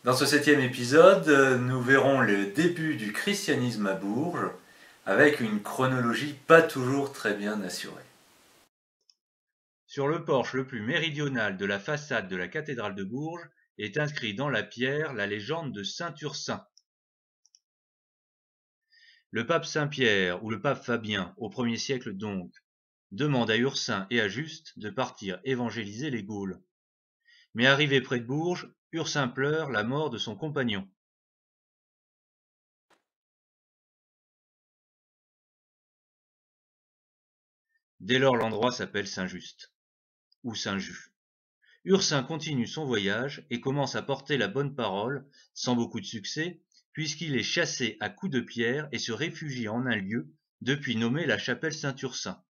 Dans ce 7e épisode, nous verrons le début du christianisme à Bourges, avec une chronologie pas toujours très bien assurée. Sur le porche le plus méridional de la façade de la cathédrale de Bourges est inscrit dans la pierre la légende de saint Ursin. Le pape Saint-Pierre, ou le pape Fabien, au 1er siècle donc, demande à Ursin et à Juste de partir évangéliser les Gaules. Mais arrivé près de Bourges, Ursin pleure la mort de son compagnon. Dès lors l'endroit s'appelle Saint-Just, ou Saint-Just. Ursin continue son voyage et commence à porter la bonne parole, sans beaucoup de succès, puisqu'il est chassé à coups de pierre et se réfugie en un lieu depuis nommé la chapelle Saint-Ursin.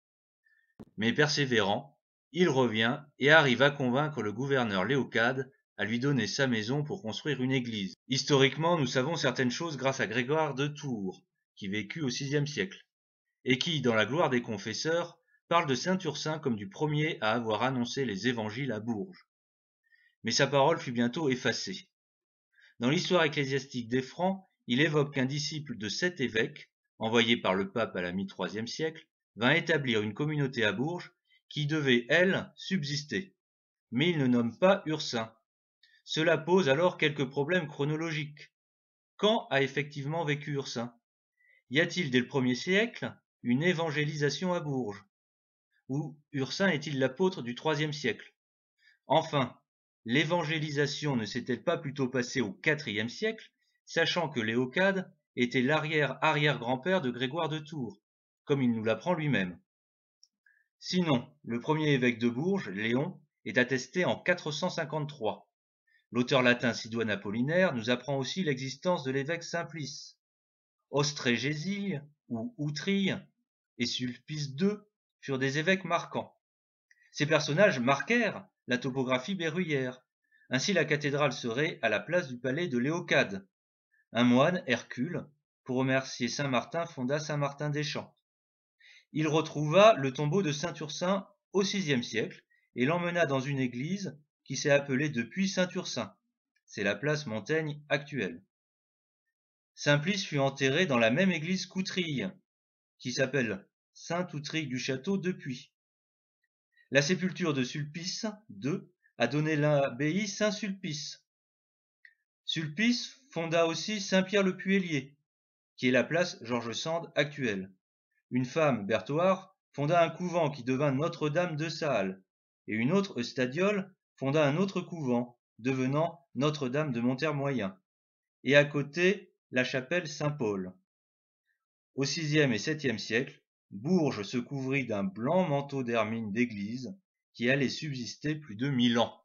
Mais persévérant, il revient et arrive à convaincre le gouverneur Léocade à lui donner sa maison pour construire une église. Historiquement, nous savons certaines choses grâce à Grégoire de Tours, qui vécut au VIe siècle, et qui, dans la gloire des confesseurs, parle de saint Ursin comme du premier à avoir annoncé les évangiles à Bourges. Mais sa parole fut bientôt effacée. Dans l'histoire ecclésiastique des Francs, il évoque qu'un disciple de 7 évêques, envoyé par le pape à la mi-IIIe siècle, vint établir une communauté à Bourges qui devait, elle, subsister. Mais il ne nomme pas Ursin. Cela pose alors quelques problèmes chronologiques. Quand a effectivement vécu Ursin? Y a-t-il dès le 1er siècle une évangélisation à Bourges? Ou Ursin est-il l'apôtre du IIIe siècle? Enfin, l'évangélisation ne s'est-elle pas plutôt passée au IVe siècle, sachant que Léocade était l'arrière-arrière-grand-père de Grégoire de Tours, comme il nous l'apprend lui-même? Sinon, le premier évêque de Bourges, Léon, est attesté en 453. L'auteur latin Sidoine Apollinaire nous apprend aussi l'existence de l'évêque Simplice. Ostrégésile ou Outrille et Sulpice II furent des évêques marquants. Ces personnages marquèrent la topographie berruyère. Ainsi la cathédrale serait à la place du palais de Léocade. Un moine, Hercule, pour remercier saint Martin, fonda Saint-Martin-des-Champs. Il retrouva le tombeau de saint Ursin au VIe siècle et l'emmena dans une église qui s'est appelée depuis Saint-Ursin. C'est la place Montaigne actuelle. Simplice fut enterré dans la même église qu'Outrille, qui s'appelle Sainte-Outrille du Château depuis. La sépulture de Sulpice II a donné l'abbaye Saint-Sulpice. Sulpice fonda aussi Saint-Pierre-le-Puellier, qui est la place Georges Sand actuelle. Une femme, Berthoire, fonda un couvent qui devint Notre-Dame de Salles, et une autre, Eustadiole, fonda un autre couvent, devenant Notre-Dame de Montermoyen, et à côté la chapelle Saint-Paul. Au VIe et VIIe siècle, Bourges se couvrit d'un blanc manteau d'hermine d'église qui allait subsister plus de 1000 ans.